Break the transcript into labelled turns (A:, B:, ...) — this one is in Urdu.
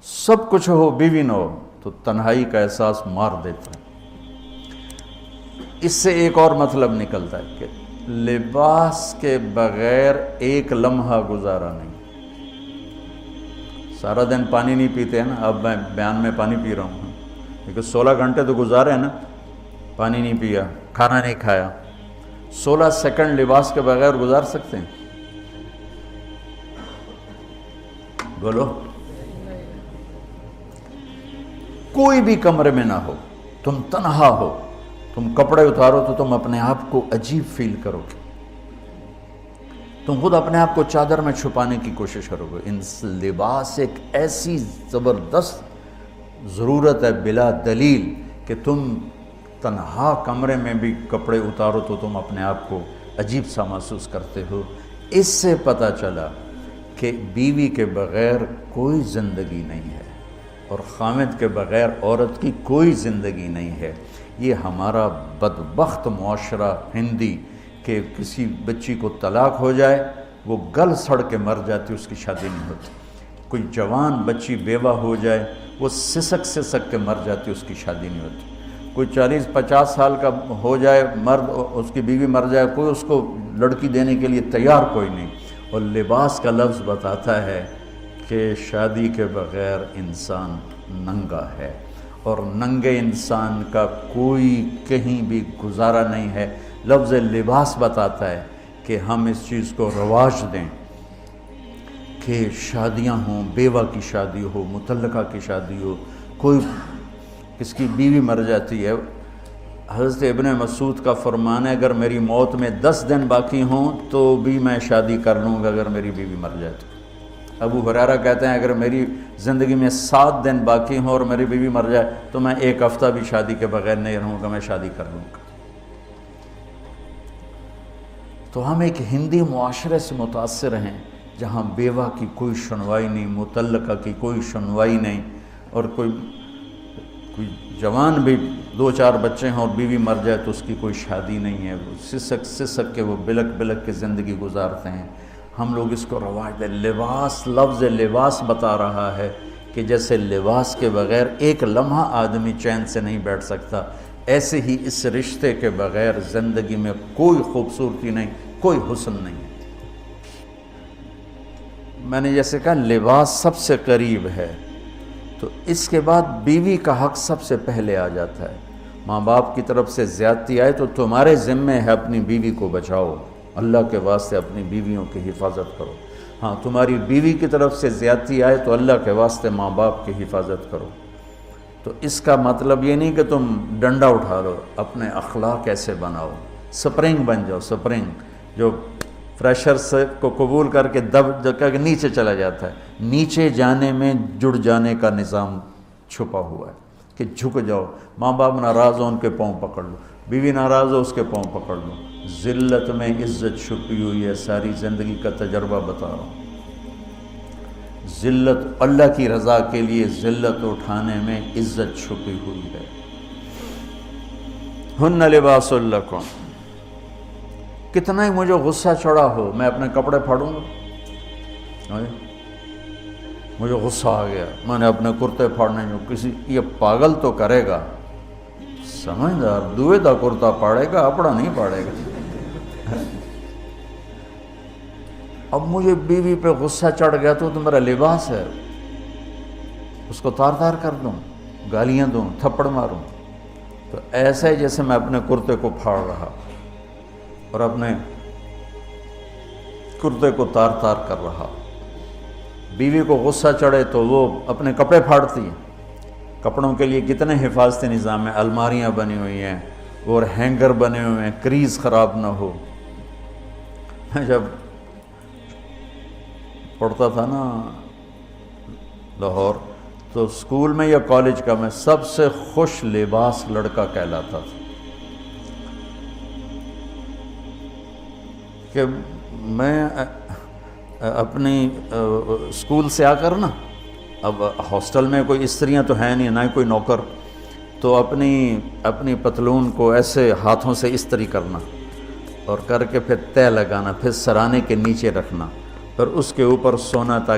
A: سب کچھ ہو بیوی نہ ہو تو تنہائی کا احساس مار دیتا ہے۔ اس سے ایک اور مطلب نکلتا ہے کہ لباس کے بغیر ایک لمحہ گزارا نہیں۔ سارا دن پانی نہیں پیتے ہیں نا، اب میں بیان میں پانی پی رہا ہوں، لیکن 16 گھنٹے تو گزارے ہیں نا، پانی نہیں پیا، کھانا نہیں کھایا، 16 سیکنڈ لباس کے بغیر گزار سکتے ہیں؟ بولو۔ کوئی بھی کمرے میں نہ ہو، تم تنہا ہو، تم کپڑے اتارو تو تم اپنے آپ کو عجیب فیل کرو گے، تم خود اپنے آپ کو چادر میں چھپانے کی کوشش کرو گے۔ ان لباس ایک ایسی زبردست ضرورت ہے بلا دلیل کہ تم تنہا کمرے میں بھی کپڑے اتارو تو تم اپنے آپ کو عجیب سا محسوس کرتے ہو۔ اس سے پتہ چلا کہ بیوی کے بغیر کوئی زندگی نہیں ہے اور خامد کے بغیر عورت کی کوئی زندگی نہیں ہے۔ یہ ہمارا بدبخت معاشرہ ہندی کہ کسی بچی کو طلاق ہو جائے وہ گل سڑ کے مر جاتی، اس کی شادی نہیں ہوتی۔ کوئی جوان بچی بیوہ ہو جائے وہ سسک کے مر جاتی، اس کی شادی نہیں ہوتی۔ کوئی 40-50 سال کا ہو جائے مرد، اس کی بیوی مر جائے، کوئی اس کو لڑکی دینے کے لیے تیار کوئی نہیں۔ اور لباس کا لفظ بتاتا ہے کہ شادی کے بغیر انسان ننگا ہے، اور ننگے انسان کا کوئی کہیں بھی گزارا نہیں ہے۔ لفظ لباس بتاتا ہے کہ ہم اس چیز کو رواج دیں کہ شادیاں ہوں، بیوہ کی شادی ہو، مطلقہ کی شادی ہو، کوئی کس کی بیوی مر جاتی ہے۔ حضرت ابن مسعود کا فرمان ہے اگر میری موت میں 10 دن باقی ہوں تو بھی میں شادی کر لوں گا اگر میری بیوی مر جائے تو۔ ابو ہریرہ کہتے ہیں اگر میری زندگی میں 7 دن باقی ہوں اور میری بیوی مر جائے تو میں 1 ہفتہ بھی شادی کے بغیر نہیں رہوں گا، میں شادی کر لوں گا۔ تو ہم ایک ہندی معاشرے سے متاثر ہیں جہاں بیوہ کی کوئی سنوائی نہیں، مطلقہ کی کوئی سنوائی نہیں، اور کوئی جوان بھی 2-4 بچے ہیں اور بیوی مر جائے تو اس کی کوئی شادی نہیں ہے، وہ سسک کے وہ بلک کے زندگی گزارتے ہیں۔ ہم لوگ اس کو رواج دیں۔ لباس، لفظ لباس بتا رہا ہے کہ جیسے لباس کے بغیر ایک لمحہ آدمی چین سے نہیں بیٹھ سکتا، ایسے ہی اس رشتے کے بغیر زندگی میں کوئی خوبصورتی نہیں، کوئی حسن نہیں۔ میں نے جیسے کہا لباس سب سے قریب ہے، تو اس کے بعد بیوی کا حق سب سے پہلے آ جاتا ہے۔ ماں باپ کی طرف سے زیادتی آئے تو تمہارے ذمہ ہے اپنی بیوی کو بچاؤ، اللہ کے واسطے اپنی بیویوں کی حفاظت کرو۔ ہاں تمہاری بیوی کی طرف سے زیادتی آئے تو اللہ کے واسطے ماں باپ کی حفاظت کرو۔ تو اس کا مطلب یہ نہیں کہ تم ڈنڈا اٹھا لو، اپنے اخلاق ایسے بناؤ، سپرنگ بن جاؤ، سپرنگ جو فریشر سے کو قبول کر کے دب کے نیچے چلا جاتا ہے۔ نیچے جانے میں جڑ جانے کا نظام چھپا ہوا ہے کہ جھک جاؤ، ماں باپ ناراض ہو ان کے پاؤں پکڑ لو، بیوی ناراض ہو اس کے پاؤں پکڑ لو۔ ذلت میں عزت چھپی ہوئی ہے، ساری زندگی کا تجربہ بتا رہا ہوں۔ ذلت، اللہ کی رضا کے لیے ذلت اٹھانے میں عزت چھپی ہوئی ہے۔ ہن لباس لکم، کتنا ہی مجھے غصہ چڑھا ہو میں اپنے کپڑے پھاڑوں گا؟ مجھے غصہ آ گیا، میں نے اپنے کرتے پھاڑنے جو کسی یہ پاگل تو کرے گا، سمجھدار دوئے دا کرتا پاڑے گا، اپنا نہیں پاڑے گا۔ اب مجھے بیوی پہ غصہ چڑھ گیا تو میرا لباس ہے، اس کو تار تار کر دوں، گالیاں دوں، تھپڑ ماروں؟ تو ایسا ہی جیسے میں اپنے کرتے کو پھاڑ رہا اور اپنے کرتے کو تار تار کر رہا۔ بیوی کو غصہ چڑھے تو وہ اپنے کپڑے پھاڑتی ہے۔ کپڑوں کے لیے کتنے حفاظتی نظام ہیں، الماریاں بنی ہوئی ہیں اور ہینگر بنے ہوئے ہیں، کریز خراب نہ ہو۔ میں جب پڑھتا تھا نا لاہور، تو اسکول میں یا کالج کا میں سب سے خوش لباس لڑکا کہلاتا تھا کہ میں اپنی اسکول سے آ کر نا، اب ہاسٹل میں کوئی استریاں تو ہیں نہیں، نہ ہی کوئی نوکر، تو اپنی پتلون کو ایسے ہاتھوں سے استری کرنا اور کر کے پھر تہہ لگانا، پھر سرانے کے نیچے رکھنا، پھر اس کے اوپر سونا تاکہ